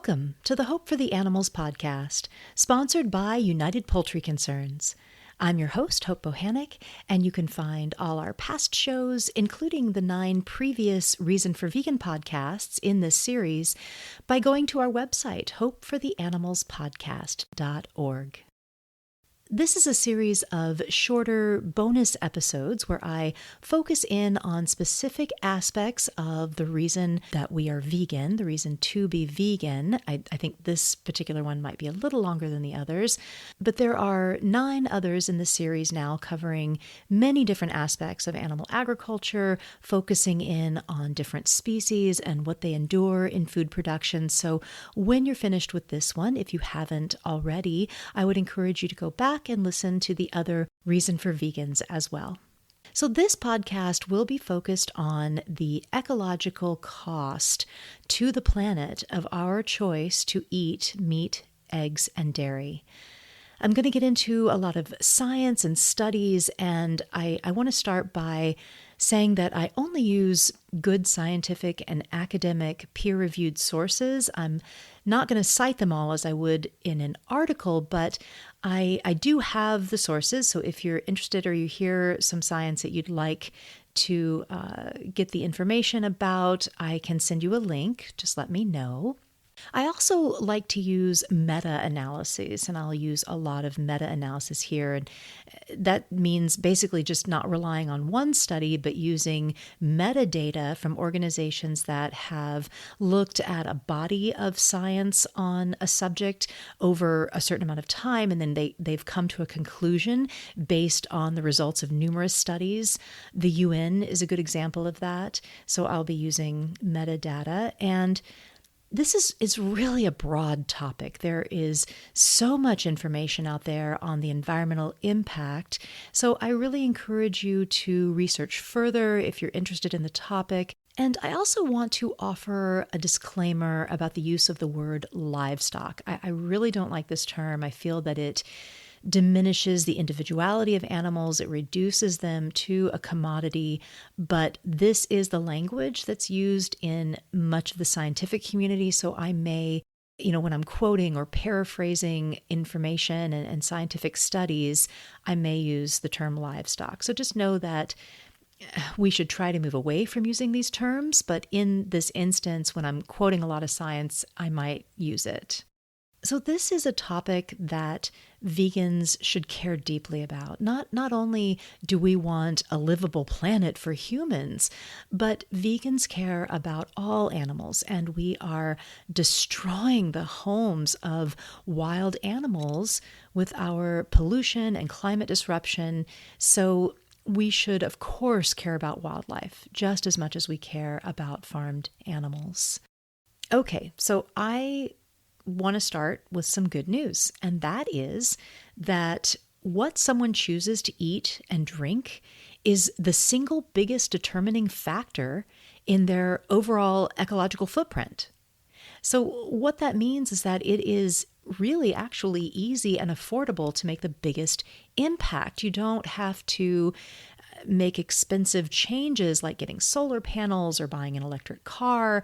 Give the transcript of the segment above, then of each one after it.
Welcome to the Hope for the Animals podcast, sponsored by United Poultry Concerns. I'm your host, Hope Bohannick, and you can find all our past shows, including the 9 previous Reason for Vegan podcasts in this series, by going to our website, hopefortheanimalspodcast.org. This is a series of shorter bonus episodes where I focus in on specific aspects of the reason that we are vegan, the reason to be vegan. I think this particular one might be a little longer than the others, but there are 9 others in the series now covering many different aspects of animal agriculture, focusing in on different species and what they endure in food production. So when you're finished with this one, if you haven't already, I would encourage you to go back and listen to the other Reason for Vegans as well. So this podcast will be focused on the ecological cost to the planet of our choice to eat meat, eggs, and dairy. I'm going to get into a lot of science and studies, and I want to start by saying that I only use good scientific and academic peer-reviewed sources. I'm not going to cite them all as I would in an article, but I do have the sources. So if you're interested or you hear some science that you'd like to get the information about, I can send you a link. Just let me know. I also like to use meta-analyses, and I'll use a lot of meta-analysis here. And that means basically just not relying on one study, but using metadata from organizations that have looked at a body of science on a subject over a certain amount of time, and then they've come to a conclusion based on the results of numerous studies. The UN is a good example of that. So I'll be using metadata, and this is really a broad topic. There is so much information out there on the environmental impact. So I really encourage you to research further if you're interested in the topic. And I also want to offer a disclaimer about the use of the word livestock. I really don't like this term. I feel that it diminishes the individuality of animals. It reduces them to a commodity, but this is the language that's used in much of the scientific community. So I may, when I'm quoting or paraphrasing information and scientific studies, I may use the term livestock. So just know that we should try to move away from using these terms, but in this instance, when I'm quoting a lot of science, I might use it. So this is a topic that vegans should care deeply about. Not only do we want a livable planet for humans, but vegans care about all animals, and we are destroying the homes of wild animals with our pollution and climate disruption. So we should, of course, care about wildlife just as much as we care about farmed animals. Okay, so I want to start with some good news, and that is that what someone chooses to eat and drink is the single biggest determining factor in their overall ecological footprint. So what that means is that it is really actually easy and affordable to make the biggest impact. You don't have to make expensive changes like getting solar panels or buying an electric car.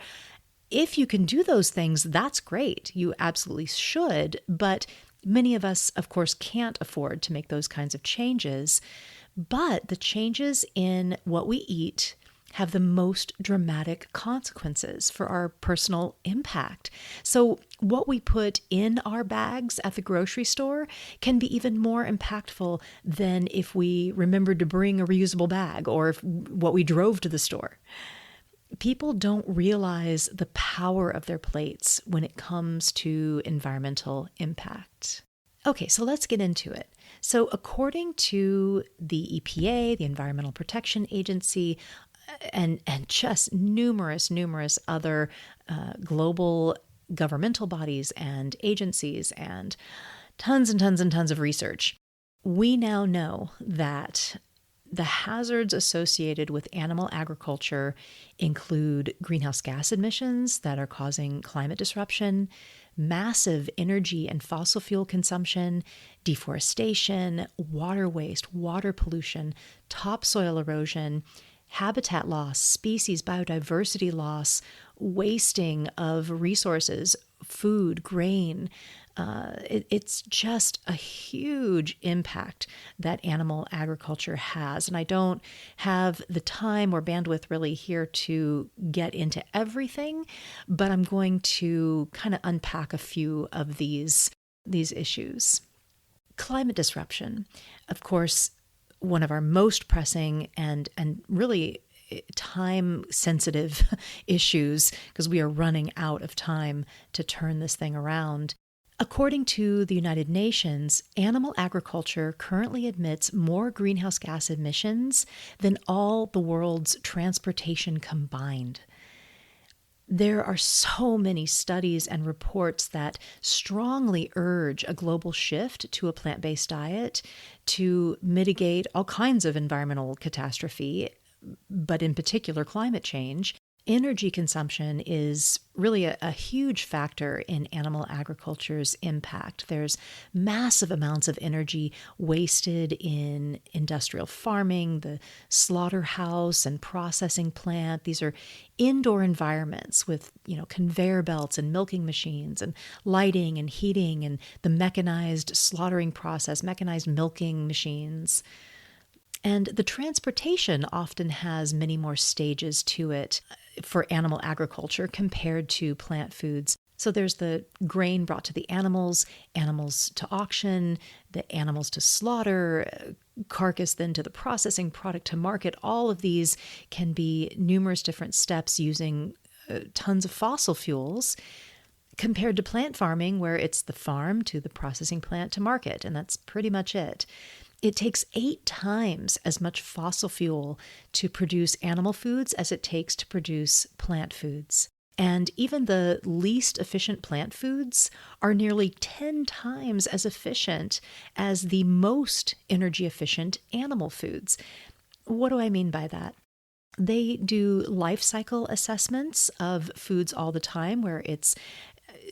If you can do those things, that's great. You absolutely should. But many of us, of course, can't afford to make those kinds of changes. But the changes in what we eat have the most dramatic consequences for our personal impact. So what we put in our bags at the grocery store can be even more impactful than if we remembered to bring a reusable bag or what we drove to the store. People don't realize the power of their plates when it comes to environmental impact. Okay, so let's get into it. So according to the EPA, the Environmental Protection Agency, and just numerous other global governmental bodies and agencies and tons of research, we now know that the hazards associated with animal agriculture include greenhouse gas emissions that are causing climate disruption, massive energy and fossil fuel consumption, deforestation, water waste, water pollution, topsoil erosion, habitat loss, species biodiversity loss, wasting of resources food, grain. It's just a huge impact that animal agriculture has. And I don't have the time or bandwidth really here to get into everything, but I'm going to kind of unpack a few of these issues. Climate disruption, of course, one of our most pressing and really time sensitive issues, because we are running out of time to turn this thing around. According to the United Nations, animal agriculture currently emits more greenhouse gas emissions than all the world's transportation combined. There are so many studies and reports that strongly urge a global shift to a plant-based diet to mitigate all kinds of environmental catastrophe, but in particular climate change. Energy consumption is really a huge factor in animal agriculture's impact. There's massive amounts of energy wasted in industrial farming, the slaughterhouse and processing plant. These are indoor environments with, conveyor belts and milking machines and lighting and heating and the mechanized slaughtering process, mechanized milking machines. And the transportation often has many more stages to it for animal agriculture compared to plant foods. So there's the grain brought to the animals to auction, the animals to slaughter, carcass then to the processing, product to market. All of these can be numerous different steps using tons of fossil fuels, compared to plant farming, where it's the farm to the processing plant to market, and that's pretty much it. It takes 8 times as much fossil fuel to produce animal foods as it takes to produce plant foods. And even the least efficient plant foods are nearly 10 times as efficient as the most energy efficient animal foods. What do I mean by that? They do life cycle assessments of foods all the time, where it's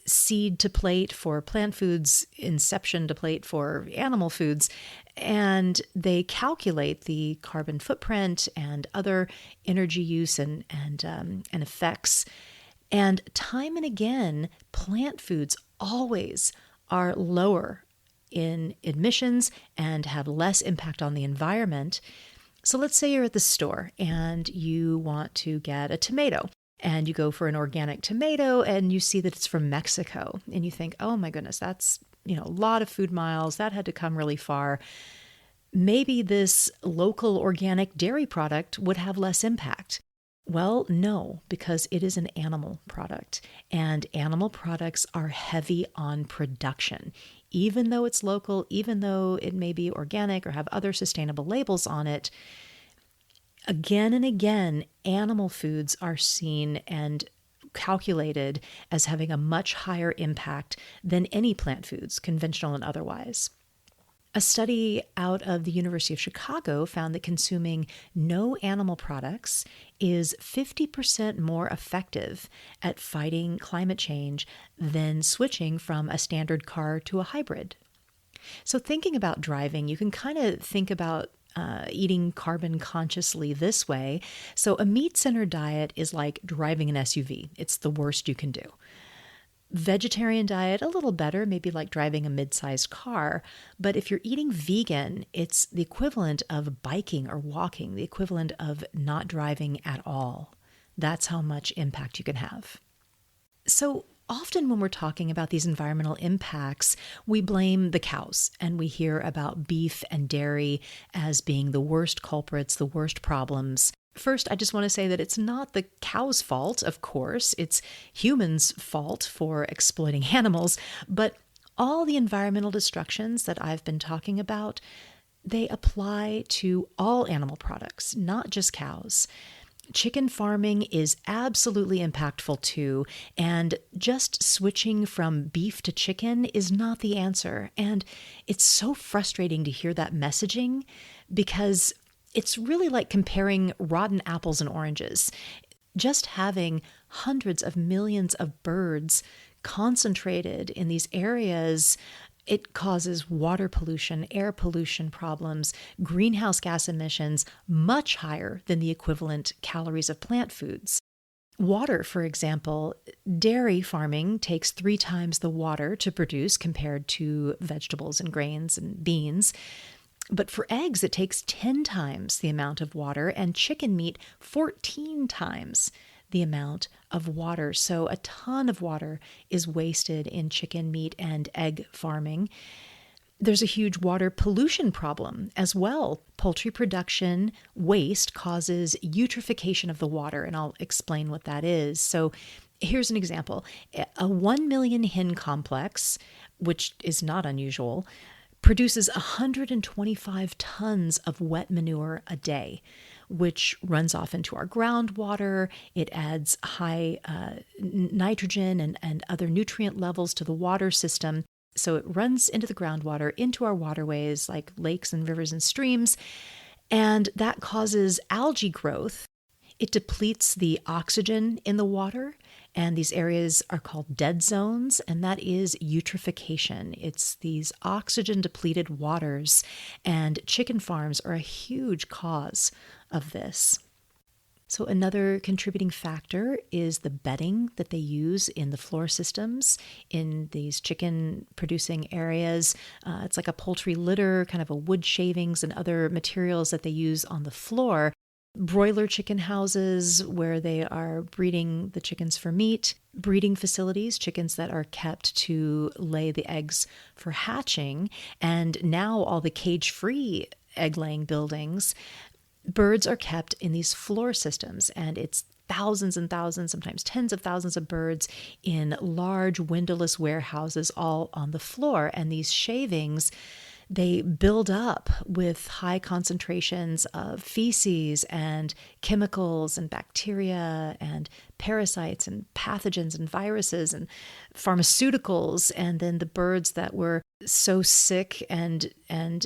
seed to plate for plant foods, inception to plate for animal foods, and they calculate the carbon footprint and other energy use and effects. And time and again, plant foods always are lower in emissions and have less impact on the environment. So let's say you're at the store and you want to get a tomato. And you go for an organic tomato and you see that it's from Mexico. And you think, oh my goodness, that's, a lot of food miles. That had to come really far. Maybe this local organic dairy product would have less impact. Well, no, because it is an animal product. And animal products are heavy on production. Even though it's local, even though it may be organic or have other sustainable labels on it, again and again, animal foods are seen and calculated as having a much higher impact than any plant foods, conventional and otherwise. A study out of the University of Chicago found that consuming no animal products is 50% more effective at fighting climate change than switching from a standard car to a hybrid. So thinking about driving, you can kind of think about eating carbon consciously this way. So a meat-centered diet is like driving an SUV. It's the worst you can do. Vegetarian diet, a little better, maybe like driving a mid-sized car. But if you're eating vegan, it's the equivalent of biking or walking, the equivalent of not driving at all. That's how much impact you can have. So often when we're talking about these environmental impacts, we blame the cows, and we hear about beef and dairy as being the worst culprits, the worst problems. First, I just want to say that it's not the cow's fault, of course. It's humans' fault for exploiting animals. But all the environmental destructions that I've been talking about, they apply to all animal products, not just cows. Chicken farming is absolutely impactful too, and just switching from beef to chicken is not the answer. And it's so frustrating to hear that messaging, because it's really like comparing rotten apples and oranges. Just having hundreds of millions of birds concentrated in these areas, it causes water pollution, air pollution problems, greenhouse gas emissions much higher than the equivalent calories of plant foods. Water, for example, dairy farming takes 3 times the water to produce compared to vegetables and grains and beans. But for eggs, it takes 10 times the amount of water, and chicken meat 14 times the amount of water. So a ton of water is wasted in chicken meat and egg farming. There's a huge water pollution problem as well. Poultry production waste causes eutrophication of the water, and I'll explain what that is. So here's an example. A 1 million hen complex, which is not unusual, produces 125 tons of wet manure a day, which runs off into our groundwater. It adds high nitrogen and other nutrient levels to the water system. So it runs into the groundwater, into our waterways like lakes and rivers and streams, and that causes algae growth. It depletes the oxygen in the water, and these areas are called dead zones, and that is eutrophication. It's these oxygen-depleted waters, and chicken farms are a huge cause of this. So another contributing factor is the bedding that they use in the floor systems in these chicken producing areas. It's like a poultry litter, kind of a wood shavings and other materials that they use on the floor. Broiler chicken houses where they are breeding the chickens for meat, breeding facilities, chickens that are kept to lay the eggs for hatching, and now all the cage-free egg-laying buildings. Birds are kept in these floor systems, and it's thousands and thousands, sometimes tens of thousands of birds in large windowless warehouses all on the floor. And these shavings, they build up with high concentrations of feces and chemicals and bacteria and parasites and pathogens and viruses and pharmaceuticals. And then the birds that were so sick and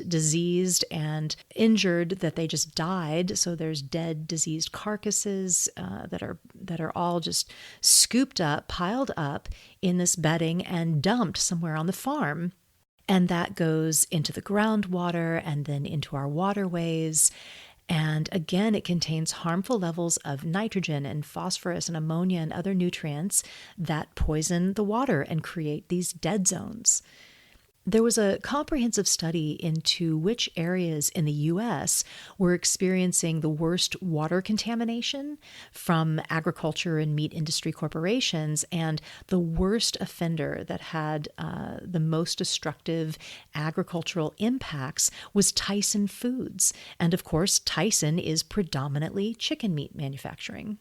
diseased and injured that they just died. So there's dead, diseased carcasses that are all just scooped up, piled up in this bedding and dumped somewhere on the farm. And that goes into the groundwater and then into our waterways. And again, it contains harmful levels of nitrogen and phosphorus and ammonia and other nutrients that poison the water and create these dead zones. There was a comprehensive study into which areas in the U.S. were experiencing the worst water contamination from agriculture and meat industry corporations, and the worst offender that had the most destructive agricultural impacts was Tyson Foods. And of course, Tyson is predominantly chicken meat manufacturing.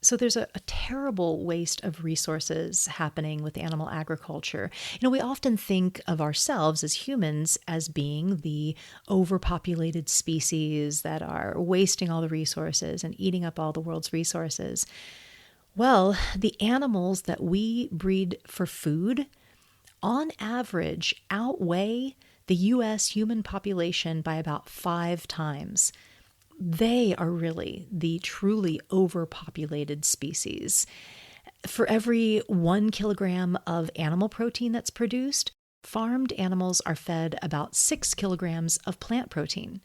So there's a terrible waste of resources happening with animal agriculture. We often think of ourselves as humans as being the overpopulated species that are wasting all the resources and eating up all the world's resources. Well, the animals that we breed for food, on average, outweigh the U.S. human population by about 5 times. They are really the truly overpopulated species. For every 1 kilogram of animal protein that's produced, farmed animals are fed about 6 kilograms of plant protein.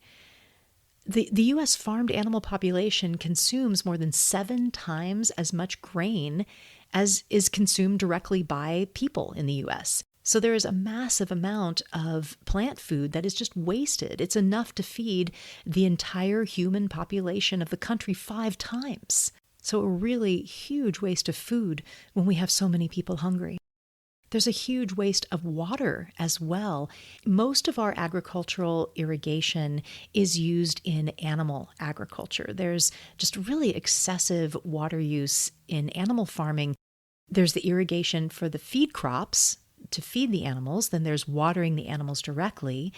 The U.S. farmed animal population consumes more than 7 times as much grain as is consumed directly by people in the U.S. So there is a massive amount of plant food that is just wasted. It's enough to feed the entire human population of the country 5 times. So a really huge waste of food when we have so many people hungry. There's a huge waste of water as well. Most of our agricultural irrigation is used in animal agriculture. There's just really excessive water use in animal farming. There's the irrigation for the feed crops, to feed the animals, then there's watering the animals directly,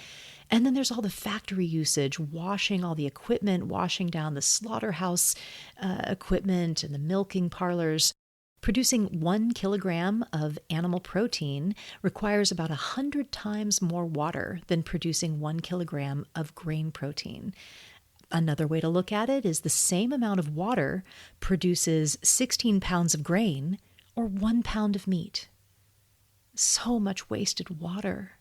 and then there's all the factory usage, washing all the equipment, washing down the slaughterhouse equipment and the milking parlors. Producing 1 kilogram of animal protein requires about 100 times more water than producing 1 kilogram of grain protein. Another way to look at it is the same amount of water produces 16 pounds of grain or 1 pound of meat. So much wasted water.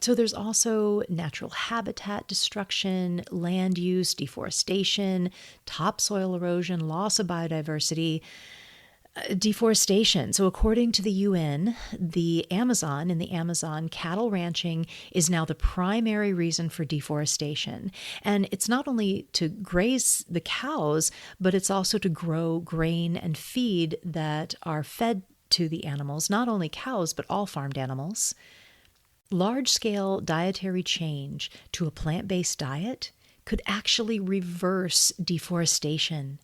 So there's also natural habitat destruction, land use, deforestation, topsoil erosion, loss of biodiversity. Deforestation. So, according to the UN, in the Amazon, cattle ranching is now the primary reason for deforestation. And it's not only to graze the cows, but it's also to grow grain and feed that are fed to the animals, not only cows, but all farmed animals. Large-scale dietary change to a plant-based diet could actually reverse deforestation.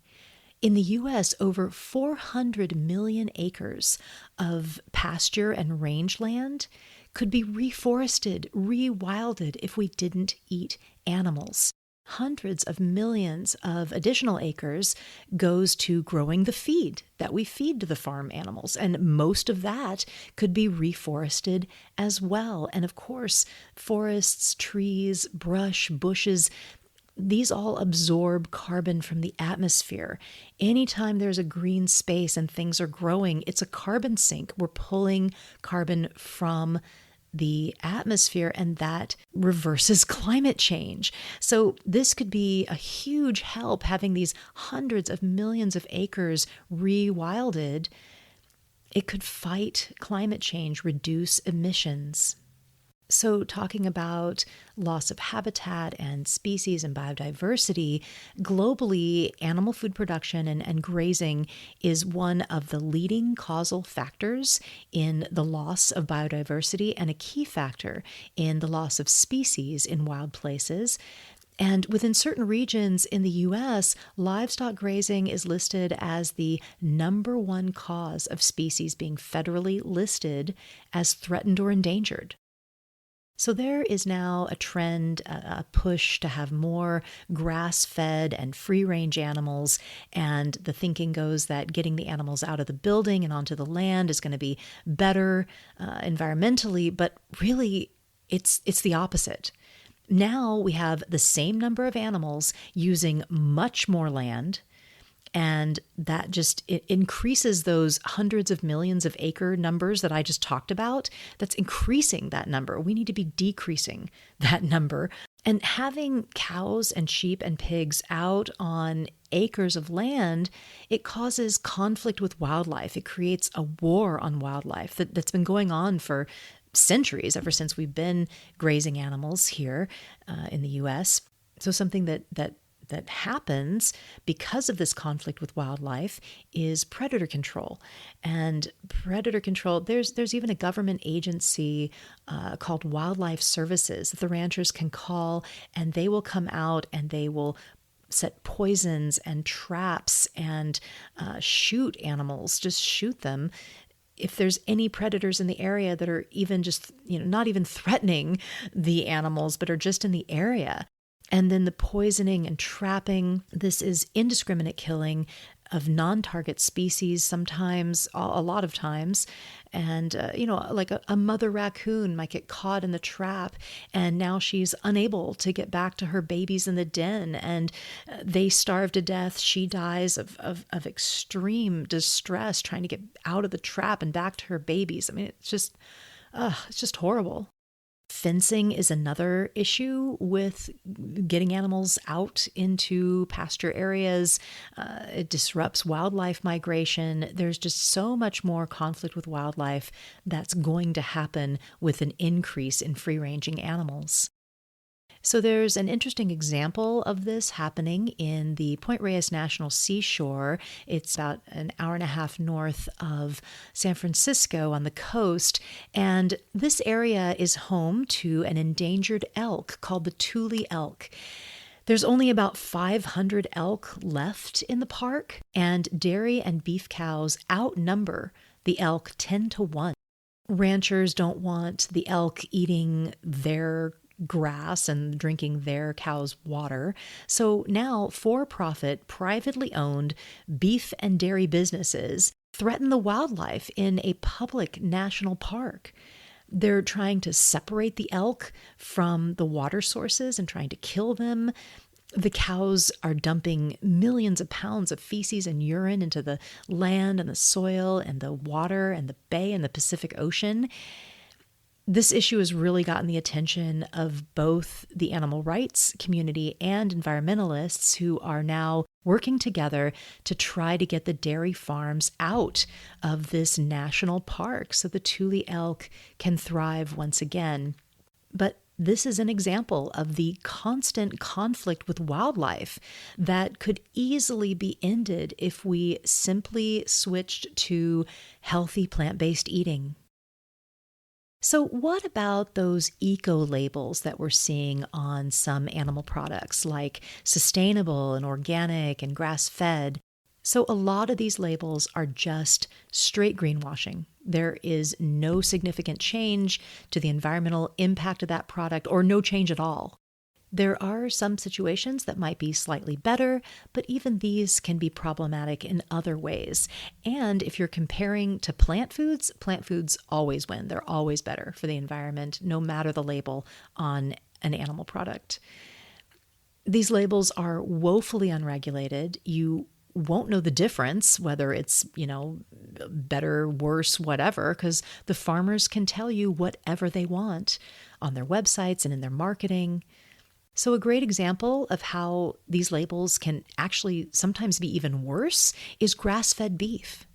In the U.S., over 400 million acres of pasture and rangeland could be reforested, rewilded if we didn't eat animals. Hundreds of millions of additional acres goes to growing the feed that we feed to the farm animals, and most of that could be reforested as well. And of course, forests, trees, brush, bushes, these all absorb carbon from the atmosphere. Anytime there's a green space and things are growing, it's a carbon sink. We're pulling carbon from the atmosphere, and that reverses climate change. So this could be a huge help, having these hundreds of millions of acres rewilded. It could fight climate change, reduce emissions. So, talking about loss of habitat and species and biodiversity, globally, animal food production and grazing is one of the leading causal factors in the loss of biodiversity and a key factor in the loss of species in wild places. And within certain regions in the U.S., livestock grazing is listed as the number one cause of species being federally listed as threatened or endangered. So there is now a trend, a push to have more grass-fed and free-range animals, and the thinking goes that getting the animals out of the building and onto the land is going to be better environmentally, but really it's the opposite. Now we have the same number of animals using much more land, and that just it increases those hundreds of millions of acre numbers that I just talked about. That's increasing that number. We need to be decreasing that number. And having cows and sheep and pigs out on acres of land, it causes conflict with wildlife. It creates a war on wildlife that's been going on for centuries, ever since we've been grazing animals here in the U.S. So something that happens because of this conflict with wildlife is predator control. And predator control, there's even a government agency called Wildlife Services that the ranchers can call, and they will come out and they will set poisons and traps and shoot animals, just shoot them. If there's any predators in the area that are even just, not even threatening the animals, but are just in the area. And then the poisoning and trapping, this is indiscriminate killing of non-target species sometimes, a lot of times. And, like a mother raccoon might get caught in the trap, and now she's unable to get back to her babies in the den, and they starve to death. She dies of extreme distress trying to get out of the trap and back to her babies. I mean, it's just horrible. Fencing is another issue with getting animals out into pasture areas. It disrupts wildlife migration. There's just so much more conflict with wildlife that's going to happen with an increase in free-ranging animals. So there's an interesting example of this happening in the Point Reyes National Seashore. It's about an hour and a half north of San Francisco on the coast, and this area is home to an endangered elk called the Tule elk. There's only about 500 elk left in the park, and dairy and beef cows outnumber the elk 10-1. Ranchers don't want the elk eating their grass and drinking their cows' water. So now for-profit, privately owned beef and dairy businesses threaten the wildlife in a public national park. They're trying to separate the elk from the water sources and trying to kill them. The cows are dumping millions of pounds of feces and urine into the land and the soil and the water and the bay and the Pacific Ocean. This issue has really gotten the attention of both the animal rights community and environmentalists, who are now working together to try to get the dairy farms out of this national park so the Thule elk can thrive once again. But this is an example of the constant conflict with wildlife that could easily be ended if we simply switched to healthy plant-based eating. So what about those eco labels that we're seeing on some animal products like sustainable and organic and grass-fed? So a lot of these labels are just straight greenwashing. There is no significant change to the environmental impact of that product or no change at all. There are some situations that might be slightly better, but even these can be problematic in other ways. And if you're comparing to plant foods always win. They're always better for the environment, no matter the label on an animal product. These labels are woefully unregulated. You won't know the difference, whether it's, better, worse, whatever, because the farmers can tell you whatever they want on their websites and in their marketing. So a great example of how these labels can actually sometimes be even worse is grass-fed beef.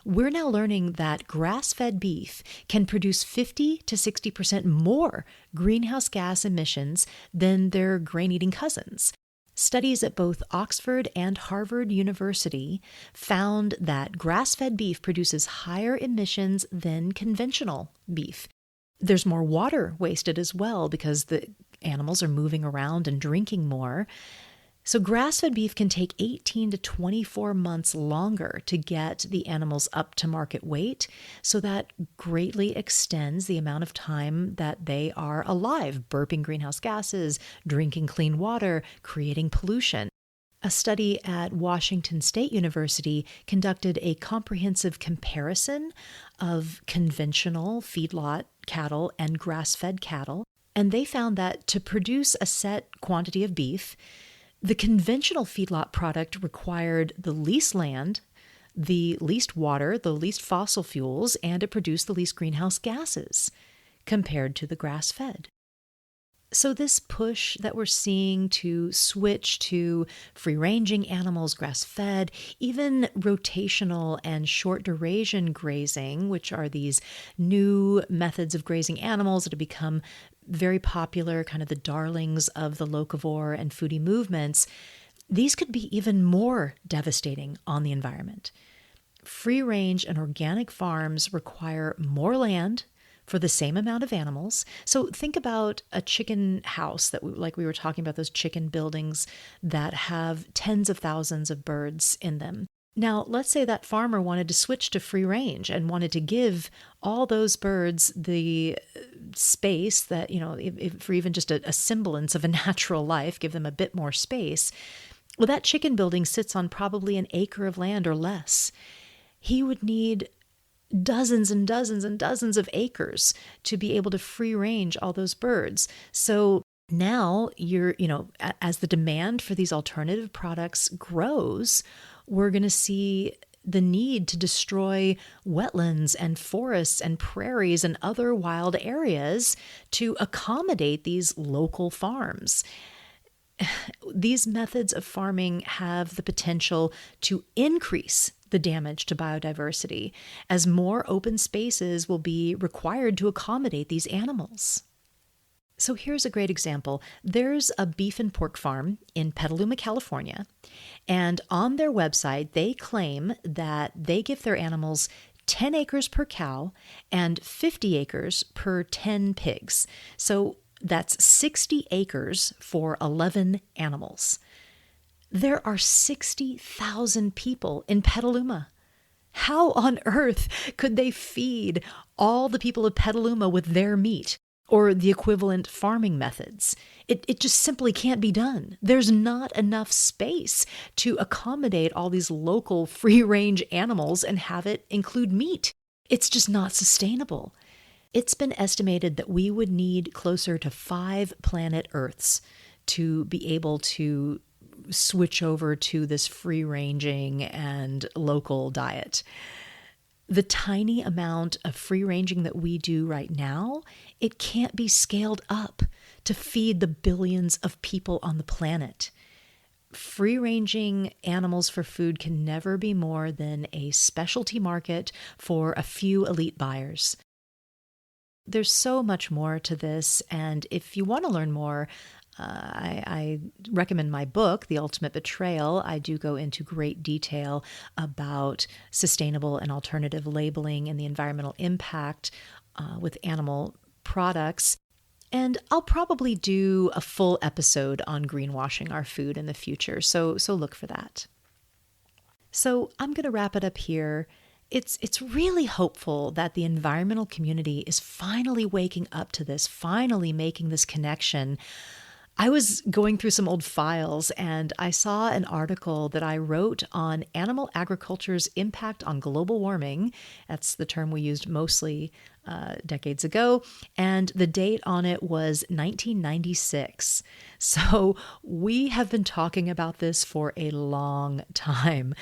We're now learning that grass-fed beef can produce 50 to 60% more greenhouse gas emissions than their grain-eating cousins. Studies at both Oxford and Harvard University found that grass-fed beef produces higher emissions than conventional beef. There's more water wasted as well because the animals are moving around and drinking more. So grass-fed beef can take 18 to 24 months longer to get the animals up to market weight, so that greatly extends the amount of time that they are alive, burping greenhouse gases, drinking clean water, creating pollution. A study at Washington State University conducted a comprehensive comparison of conventional feedlot cattle and grass-fed cattle, and they found that to produce a set quantity of beef, the conventional feedlot product required the least land, the least water, the least fossil fuels, and it produced the least greenhouse gases compared to the grass-fed. So this push that we're seeing to switch to free-ranging animals, grass-fed, even rotational and short duration grazing, which are these new methods of grazing animals that have become very popular, kind of the darlings of the locavore and foodie movements, these could be even more devastating on the environment. Free-range and organic farms require more land for the same amount of animals. So think about a chicken house like we were talking about, those chicken buildings that have tens of thousands of birds in them. Now, let's say that farmer wanted to switch to free range and wanted to give all those birds the space that, if for even just a semblance of a natural life, give them a bit more space. Well, that chicken building sits on probably an acre of land or less. He would need dozens and dozens and dozens of acres to be able to free range all those birds. So now as the demand for these alternative products grows, we're going to see the need to destroy wetlands and forests and prairies and other wild areas to accommodate these local farms. These methods of farming have the potential to increase the damage to biodiversity, as more open spaces will be required to accommodate these animals. So here's a great example. There's a beef and pork farm in Petaluma, California, and on their website, they claim that they give their animals 10 acres per cow and 50 acres per 10 pigs. So that's 60 acres for 11 animals. There are 60,000 people in Petaluma. How on earth could they feed all the people of Petaluma with their meat or the equivalent farming methods? It just simply can't be done. There's not enough space to accommodate all these local free-range animals and have it include meat. It's just not sustainable. It's been estimated that we would need closer to 5 planet Earths to be able to switch over to this free-ranging and local diet. The tiny amount of free-ranging that we do right now, it can't be scaled up to feed the billions of people on the planet. Free-ranging animals for food can never be more than a specialty market for a few elite buyers. There's so much more to this, and if you want to learn more, I recommend my book, The Ultimate Betrayal. I do go into great detail about sustainable and alternative labeling and the environmental impact with animal products. And I'll probably do a full episode on greenwashing our food in the future, so look for that. So I'm going to wrap it up here. It's really hopeful that the environmental community is finally waking up to this, finally making this connection. I was going through some old files and I saw an article that I wrote on animal agriculture's impact on global warming. That's the term we used mostly decades ago. And the date on it was 1996. So we have been talking about this for a long time.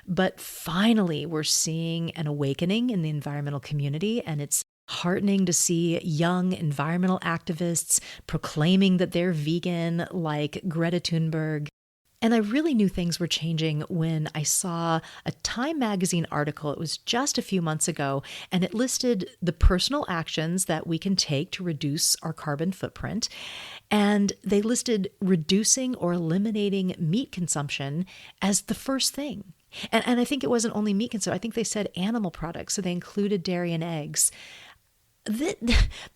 But finally, we're seeing an awakening in the environmental community, and it's heartening to see young environmental activists proclaiming that they're vegan, like Greta Thunberg. And I really knew things were changing when I saw a Time magazine article. It was just a few months ago, and it listed the personal actions that we can take to reduce our carbon footprint. And they listed reducing or eliminating meat consumption as the first thing. And I think it wasn't only meat consumption. I think they said animal products, so they included dairy and eggs.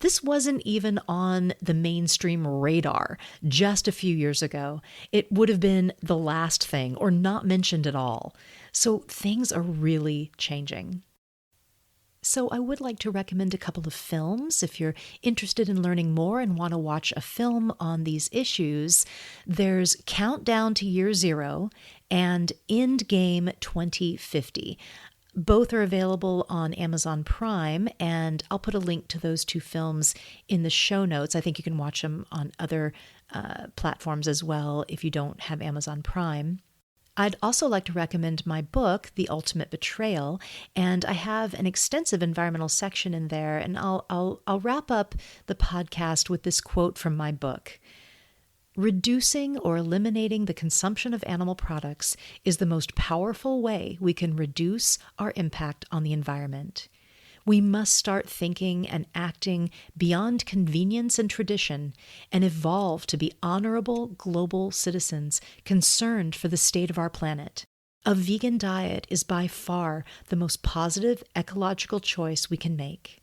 This wasn't even on the mainstream radar just a few years ago. It would have been the last thing or not mentioned at all. So things are really changing. So I would like to recommend a couple of films. If you're interested in learning more and want to watch a film on these issues, there's Countdown to Year Zero and Endgame 2050. Both are available on Amazon Prime, and I'll put a link to those two films in the show notes. I think you can watch them on other platforms as well if you don't have Amazon Prime. I'd also like to recommend my book, The Ultimate Betrayal, and I have an extensive environmental section in there, and I'll wrap up the podcast with this quote from my book. Reducing or eliminating the consumption of animal products is the most powerful way we can reduce our impact on the environment. We must start thinking and acting beyond convenience and tradition and evolve to be honorable global citizens concerned for the state of our planet. A vegan diet is by far the most positive ecological choice we can make.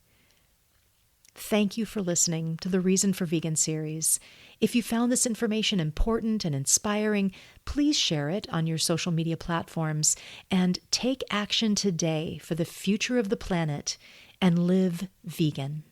Thank you for listening to the Reason for Vegan series. If you found this information important and inspiring, please share it on your social media platforms and take action today for the future of the planet and live vegan.